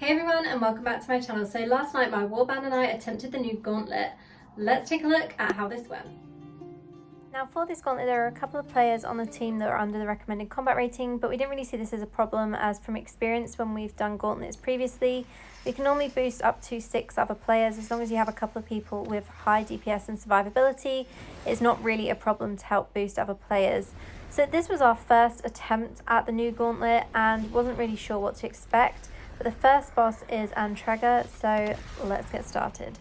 Hey everyone and welcome back to my channel. So last night my warband and I attempted the new Gauntlet. Let's take a look at how this went. Now for this Gauntlet there are a couple of players on the team that are under the recommended combat rating, but we didn't really see this as a problem as from experience when we've done Gauntlets previously, we can normally boost up to 6 other players as long as you have a couple of people with high DPS and survivability. It's not really a problem to help boost other players. So this was our first attempt at the new Gauntlet and wasn't really sure what to expect. But the first boss is Anrea, so let's get started.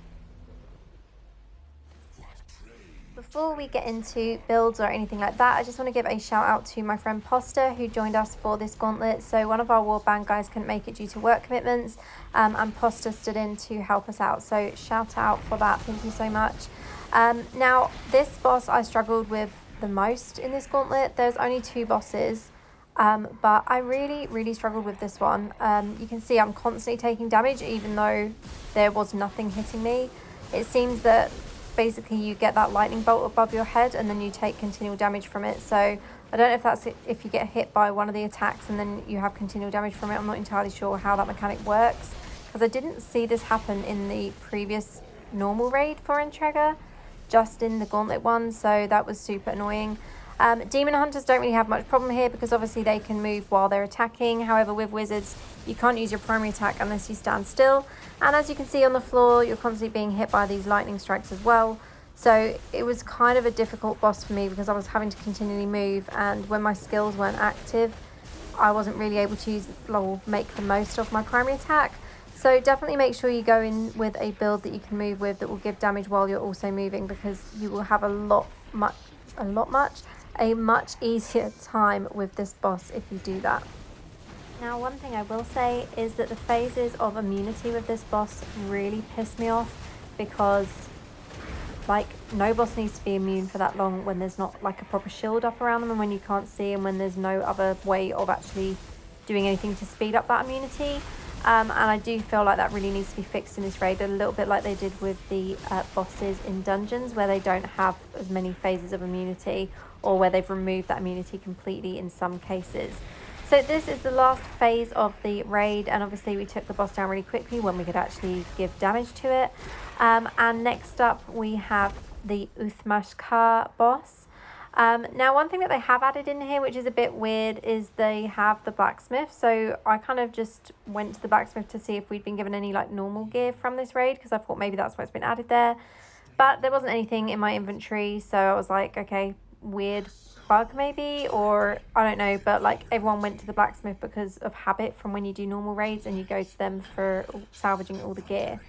Before we get into builds or anything like that, I just want to give a shout out to my friend Poster who joined us for this Gauntlet. So one of our warband guys couldn't make it due to work commitments and Poster stood in to help us out. So shout out for that, thank you so much. Now this boss I struggled with the most in this Gauntlet. There's only 2 bosses. But I really struggled with this one. You can see I'm constantly taking damage even though there was nothing hitting me. It seems that basically you get that lightning bolt above your head and then you take continual damage from it. So I don't know if that's if you get hit by one of the attacks and then you have continual damage from it. I'm not entirely sure how that mechanic works because I didn't see this happen in the previous normal raid for Anrea, just in the Gauntlet one, so that was super annoying. Demon Hunters don't really have much problem here because obviously they can move while they're attacking. However, with Wizards, you can't use your primary attack unless you stand still. And as you can see on the floor, you're constantly being hit by these lightning strikes as well. So it was kind of a difficult boss for me because I was having to continually move. And when my skills weren't active, I wasn't really able to use or make the most of my primary attack. So definitely make sure you go in with a build that you can move with that will give damage while you're also moving, because you will have a much easier time with this boss if you do that. Now one thing I will say is that the phases of immunity with this boss really piss me off, because like no boss needs to be immune for that long when there's not like a proper shield up around them and when you can't see and when there's no other way of actually doing anything to speed up that immunity. And I do feel like that really needs to be fixed in this raid, a little bit like they did with the bosses in dungeons where they don't have as many phases of immunity, or where they've removed that immunity completely in some cases. So this is the last phase of the raid, and obviously we took the boss down really quickly when we could actually give damage to it. And next up we have the uthmaash-ksarr boss. Now one thing that they have added in here, which is a bit weird, is they have the blacksmith. So I kind of just went to the blacksmith to see if we'd been given any like normal gear from this raid, because I thought maybe that's what's been added there. But there wasn't anything in my inventory, so I was like, okay, weird bug maybe, or I don't know. But like everyone went to the blacksmith because of habit from when you do normal raids and you go to them for salvaging all the gear.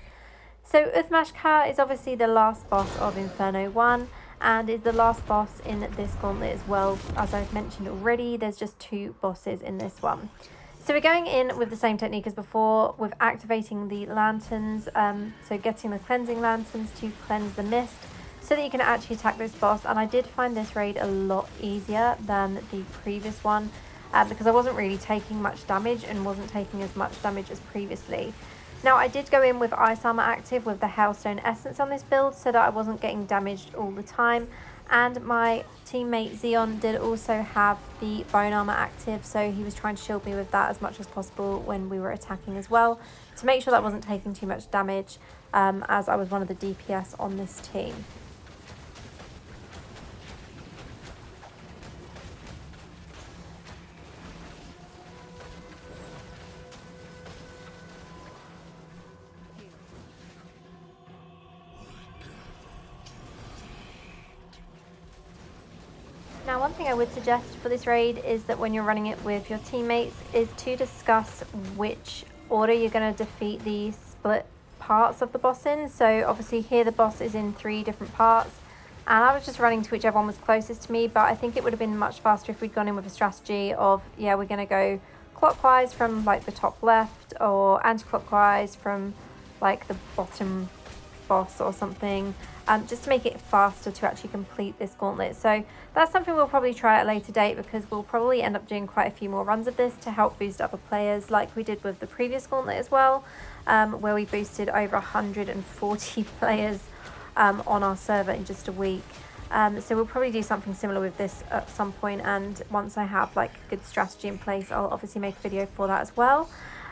So uthmaash-ksarr is obviously the last boss of Inferno 1 and is the last boss in this Gauntlet as well. As I've mentioned already, there's just 2 bosses in this one. So we're going in with the same technique as before with activating the lanterns, so getting the cleansing lanterns to cleanse the mist so that you can actually attack this boss. And I did find this raid a lot easier than the previous one because I wasn't really taking much damage and wasn't taking as much damage as previously. Now I did go in with Ice Armor active with the Hailstone Essence on this build so that I wasn't getting damaged all the time, and my teammate Xeon did also have the Bone Armor active, so he was trying to shield me with that as much as possible when we were attacking as well, to make sure that I wasn't taking too much damage as I was one of the DPS on this team. Now one thing I would suggest for this raid is that when you're running it with your teammates is to discuss which order you're going to defeat the split parts of the boss in. So obviously here the boss is in 3 different parts and I was just running to whichever one was closest to me, but I think it would have been much faster if we'd gone in with a strategy of, yeah, we're going to go clockwise from like the top left or anti-clockwise from like the bottom boss or something, just to make it faster to actually complete this Gauntlet. So that's something we'll probably try at a later date, because we'll probably end up doing quite a few more runs of this to help boost other players, like we did with the previous Gauntlet as well, where we boosted over 140 players on our server in just a week. So we'll probably do something similar with this at some point, and once I have like a good strategy in place, I'll obviously make a video for that as well.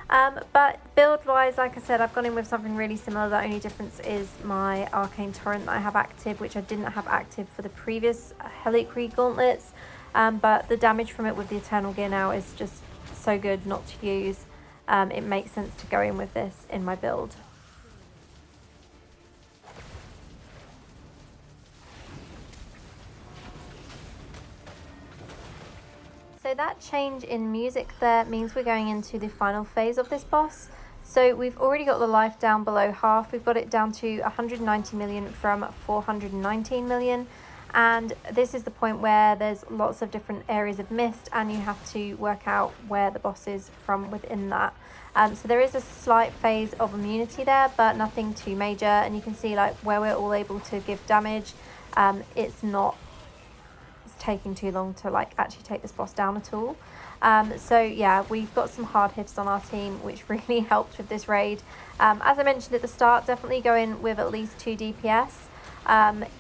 But build-wise, like I said, I've gone in with something really similar. The only difference is my Arcane Torrent that I have active, which I didn't have active for the previous Reliquary Gauntlets. But the damage from it with the Eternal Gear now is just so good not to use. It makes sense to go in with this in my build. So that change in music there means we're going into the final phase of this boss. So we've already got the life down below half. We've got it down to 190 million from 419 million. And this is the point where there's lots of different areas of mist and you have to work out where the boss is from within that. So there is a slight phase of immunity there, but nothing too major. And you can see like where we're all able to give damage, it's taking too long to like actually take this boss down at all. So yeah, we've got some hard hits on our team, which really helped with this raid. As I mentioned at the start, definitely go in with at least 2 DPS.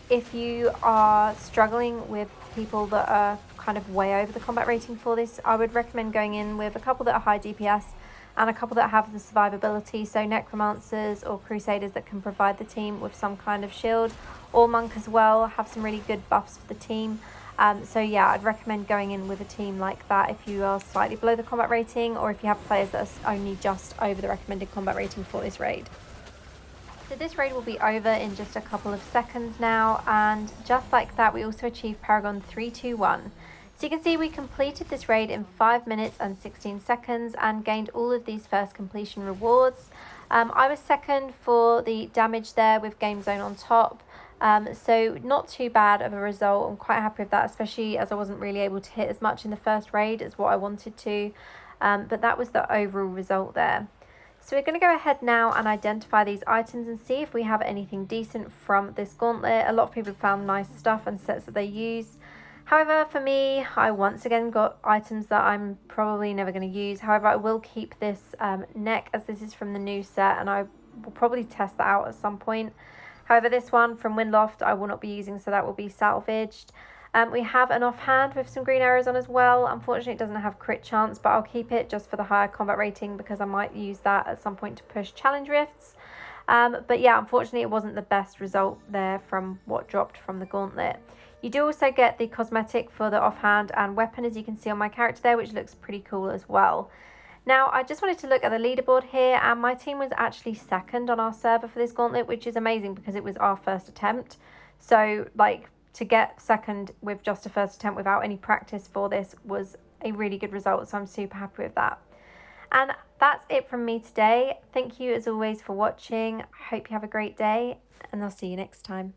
If you are struggling with people that are kind of way over the combat rating for this, I would recommend going in with a couple that are high DPS and a couple that have the survivability, so necromancers or crusaders that can provide the team with some kind of shield, or monk as well, have some really good buffs for the team. So yeah, I'd recommend going in with a team like that if you are slightly below the combat rating, or if you have players that are only just over the recommended combat rating for this raid. So this raid will be over in just a couple of seconds now, and just like that we also achieved Paragon 321. So you can see we completed this raid in 5 minutes and 16 seconds and gained all of these first completion rewards. I was second for the damage there with Game Zone on top. So not too bad of a result. I'm quite happy with that, especially as I wasn't really able to hit as much in the first raid as what I wanted to. But that was the overall result there. So we're going to go ahead now and identify these items and see if we have anything decent from this gauntlet. A lot of people have found nice stuff and sets that they use. However, for me, I once again got items that I'm probably never going to use. However, I will keep this neck, as this is from the new set, and I will probably test that out at some point. However, this one from Windloft I will not be using, so that will be salvaged. We have an offhand with some green arrows on as well. Unfortunately, it doesn't have crit chance, but I'll keep it just for the higher combat rating because I might use that at some point to push challenge rifts. But yeah, unfortunately, it wasn't the best result there from what dropped from the gauntlet. You do also get the cosmetic for the offhand and weapon, as you can see on my character there, which looks pretty cool as well. Now, I just wanted to look at the leaderboard here, and my team was actually second on our server for this gauntlet, which is amazing because it was our first attempt. So, like, to get second with just a first attempt without any practice for this was a really good result, so I'm super happy with that. And that's it from me today. Thank you as always for watching. I hope you have a great day, and I'll see you next time.